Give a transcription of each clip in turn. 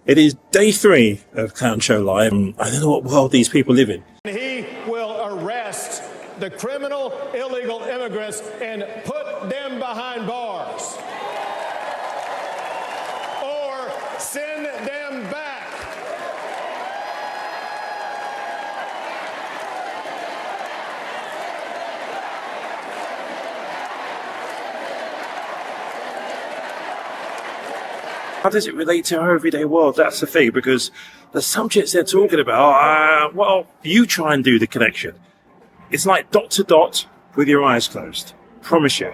It is day 3 of Clown Show Live. I don't know what world these people live in. He will arrest the criminal illegal immigrants and put them behind bars. Or send them back. How does it relate to our everyday world? That's the thing, because the subjects they're talking about, well, you try and do the connection. It's like dot to dot with your eyes closed. Promise you.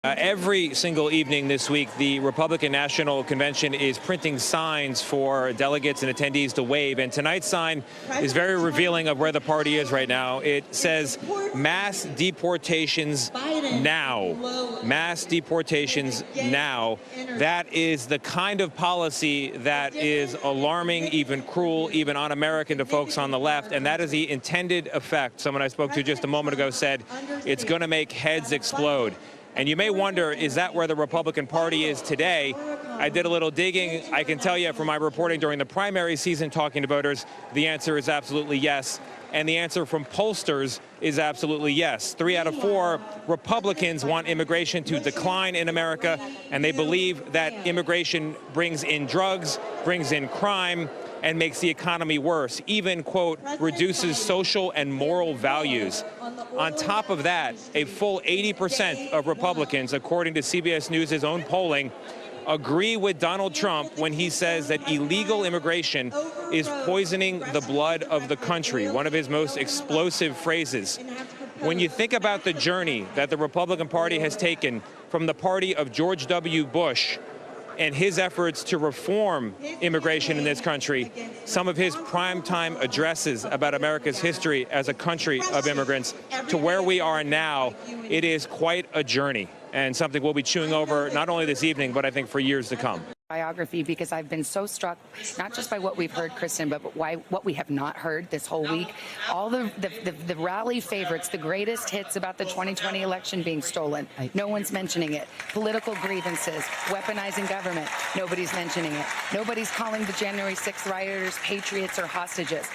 Every single evening this week, the Republican National Convention is printing signs for delegates and attendees to wave. And tonight's sign is very revealing of where the party is right now. It says mass deportations now. Mass deportations now. That is the kind of policy that is alarming, even cruel, even un-American to folks on the left. And that is the intended effect. Someone I spoke to just a moment ago said it's going to make heads explode. And you may wonder, is that where the Republican Party is today? I did a little digging. I can tell you from my reporting during the primary season talking to voters, the answer is absolutely yes. And the answer from pollsters is absolutely yes. 3 out of 4 Republicans want immigration to decline in America, and they believe that immigration brings in drugs, brings in crime, and makes the economy worse, even, quote, reduces social and moral values. On top of that, a full 80% of Republicans, according to CBS News' own polling, agree with Donald Trump when he says that illegal immigration is poisoning the blood of the country, one of his most explosive phrases. When you think about the journey that the Republican Party has taken from the party of George W. Bush and his efforts to reform immigration in this country, some of his primetime addresses about America's history as a country of immigrants, to where we are now, it is quite a journey and something we'll be chewing over not only this evening, but I think for years to come. Biography, because I've been so struck, not just by what we've heard, Kristen, but what we have not heard this whole week. All the rally favorites, the greatest hits about the 2020 election being stolen. No one's mentioning it. Political grievances, weaponizing government. Nobody's mentioning it. Nobody's calling the January 6th rioters patriots or hostages.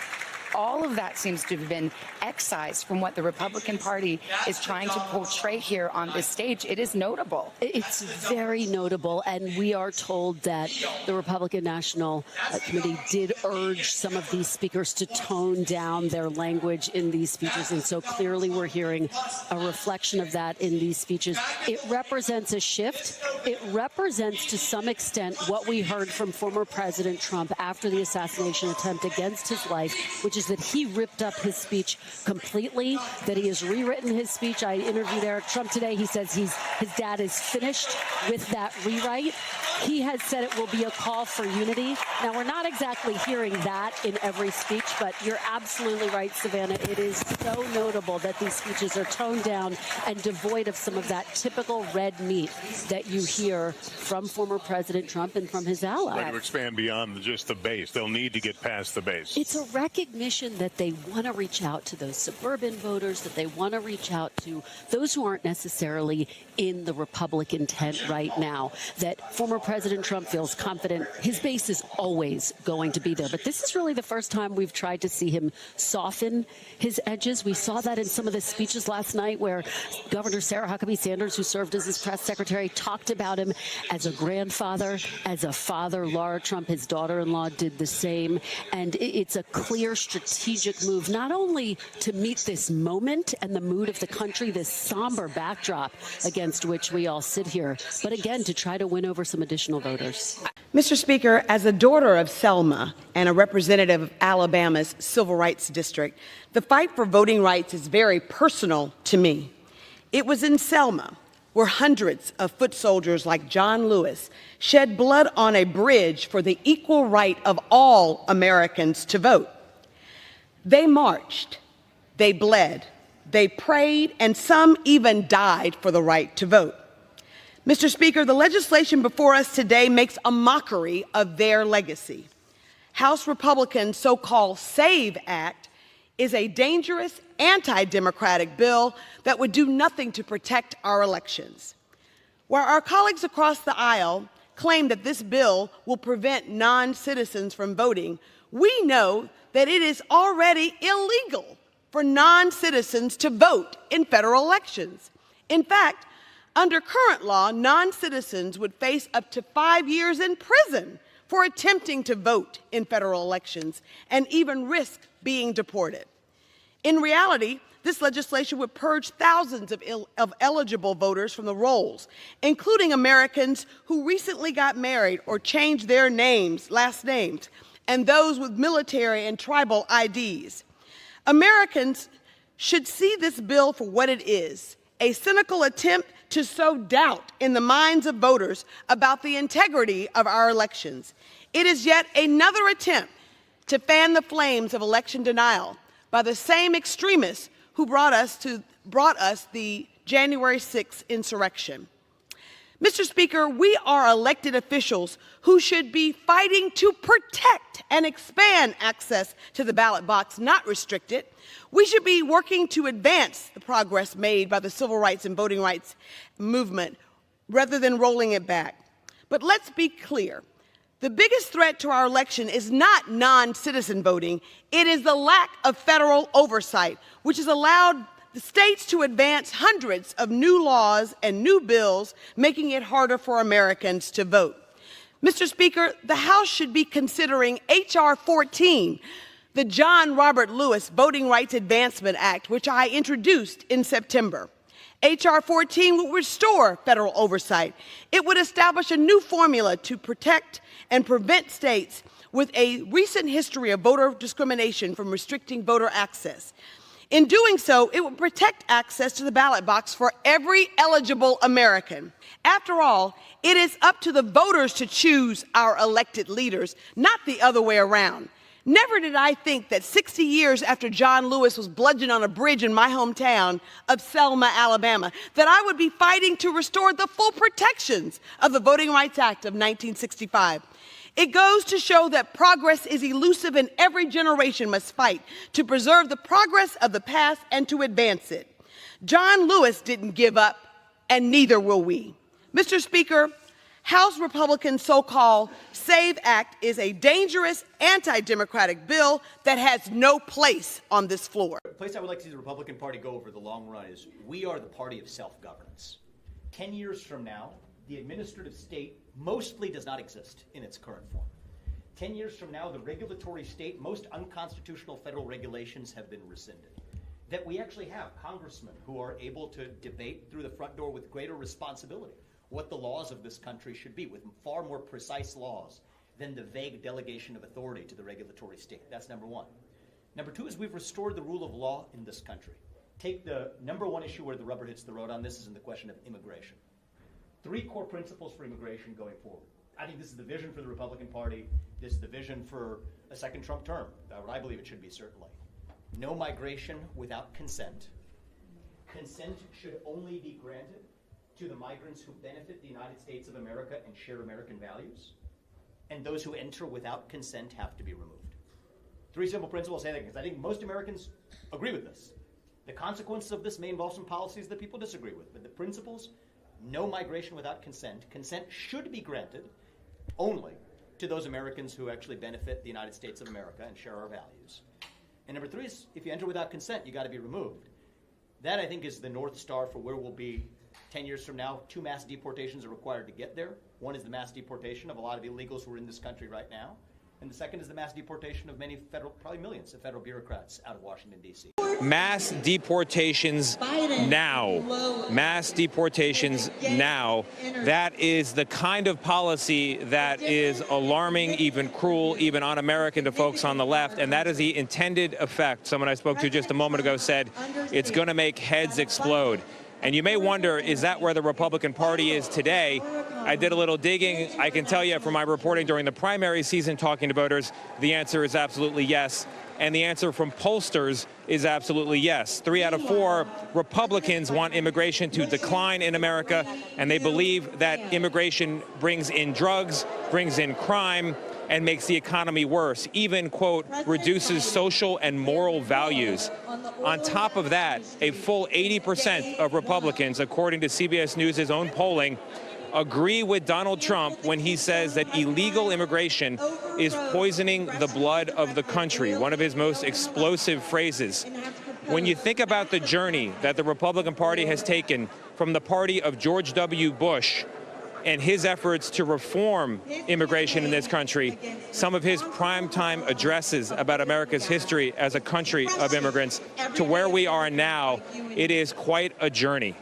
All of that seems to have been excised from what the Republican Party is trying to portray here on this stage. It is notable. It's very notable, and we are told that the Republican National Committee did urge some of these speakers to tone down their language in these speeches, and so clearly we're hearing a reflection of that in these speeches. It represents a shift. It represents, to some extent, what we heard from former President Trump after the assassination attempt against his life, which is that he ripped up his speech completely, that he has rewritten his speech. I interviewed Eric Trump today. He says his dad is finished with that rewrite. He has said it will be a call for unity. Now, we're not exactly hearing that in every speech, but you're absolutely right, Savannah. It is so notable that these speeches are toned down and devoid of some of that typical red meat that you hear from former President Trump and from his allies. To expand beyond just the base. They'll need to get past the base. It's a recognition that they want to reach out to those suburban voters, that they want to reach out to those who aren't necessarily in the Republican tent right now, that former President Trump feels confident his base is always going to be there. But this is really the first time we've tried to see him soften his edges. We saw that in some of the speeches last night where Governor Sarah Huckabee Sanders, who served as his press secretary, talked about him as a grandfather, as a father. Laura Trump, his daughter-in-law, did the same. And it's a clear strategic move, not only to meet this moment and the mood of the country, this somber backdrop against which we all sit here, but again, to try to win over some additional voters. Mr. Speaker, as a daughter of Selma and a representative of Alabama's Civil Rights District, the fight for voting rights is very personal to me. It was in Selma where hundreds of foot soldiers like John Lewis shed blood on a bridge for the equal right of all Americans to vote. They marched, they bled, they prayed, and some even died for the right to vote. Mr. Speaker, the legislation before us today makes a mockery of their legacy. House Republicans' so-called SAVE Act is a dangerous, anti-democratic bill that would do nothing to protect our elections. Where our colleagues across the aisle claim that this bill will prevent non-citizens from voting, we know that it is already illegal for non-citizens to vote in federal elections. In fact, under current law, non-citizens would face up to 5 years in prison for attempting to vote in federal elections and even risk being deported. In reality, this legislation would purge thousands of eligible voters from the rolls, including Americans who recently got married or changed their last names, and those with military and tribal IDs. Americans should see this bill for what it is, a cynical attempt to sow doubt in the minds of voters about the integrity of our elections. It is yet another attempt to fan the flames of election denial by the same extremists who brought us the January 6th insurrection. Mr. Speaker, we are elected officials who should be fighting to protect and expand access to the ballot box, not restrict it. We should be working to advance the progress made by the civil rights and voting rights movement rather than rolling it back. But let's be clear. The biggest threat to our election is not non-citizen voting. It is the lack of federal oversight, which has allowed the states to advance hundreds of new laws and new bills, making it harder for Americans to vote. Mr. Speaker, the House should be considering H.R. 14, the John Robert Lewis Voting Rights Advancement Act, which I introduced in September. H.R. 14 will restore federal oversight. It would establish a new formula to protect and prevent states with a recent history of voter discrimination from restricting voter access. In doing so, it will protect access to the ballot box for every eligible American. After all, it is up to the voters to choose our elected leaders, not the other way around. Never did I think that 60 years after John Lewis was bludgeoned on a bridge in my hometown of Selma, Alabama, that I would be fighting to restore the full protections of the Voting Rights Act of 1965. It goes to show that progress is elusive and every generation must fight to preserve the progress of the past and to advance it. John Lewis didn't give up, and neither will we. Mr. Speaker, House Republicans' so-called SAVE Act is a dangerous anti-democratic bill that has no place on this floor. The place I would like to see the Republican Party go over the long run is we are the party of self-governance. 10 years from now, the administrative state mostly does not exist in its current form. 10 years from now, the regulatory state, most unconstitutional federal regulations have been rescinded. That we actually have congressmen who are able to debate through the front door with greater responsibility what the laws of this country should be, with far more precise laws than the vague delegation of authority to the regulatory state. That's number one. Number two is we've restored the rule of law in this country. Take the number one issue where the rubber hits the road on this is in the question of immigration. 3 core principles for immigration going forward. I think this is the vision for the Republican Party. This is the vision for a second Trump term. What I believe it should be, certainly. No migration without consent. Consent should only be granted to the migrants who benefit the United States of America and share American values. And those who enter without consent have to be removed. 3 simple principles say that because I think most Americans agree with this. The consequences of this may involve some policies that people disagree with, but the principles: no migration without consent. Consent should be granted only to those Americans who actually benefit the United States of America and share our values. And number 3 is if you enter without consent, you got to be removed. That, I think, is the North Star for where we'll be 10 years from now. 2 mass deportations are required to get there. One is the mass deportation of a lot of illegals who are in this country right now. And the second is the mass deportation of many federal, probably millions of federal bureaucrats out of Washington, D.C. Mass deportations now. Mass deportations now. That is the kind of policy that is alarming, even cruel, even un-American to folks on the left. And that is the intended effect. Someone I spoke to just a moment ago said it's going to make heads explode. And you may wonder, is that where the Republican Party is today? I did a little digging. I can tell you from my reporting during the primary season talking to voters, the answer is absolutely yes. And the answer from pollsters is absolutely yes. 3 out of 4 Republicans want immigration to decline in America, and they believe that immigration brings in drugs, brings in crime, and makes the economy worse, even, quote, reduces social and moral values. On top of that, a full 80% of Republicans, according to CBS News' own polling, agree with Donald Trump when he says that illegal immigration is poisoning the blood of the country, one of his most explosive phrases. When you think about the journey that the Republican Party has taken from the party of George W. Bush and his efforts to reform immigration in this country, some of his primetime addresses about America's history as a country of immigrants, to where we are now, it is quite a journey.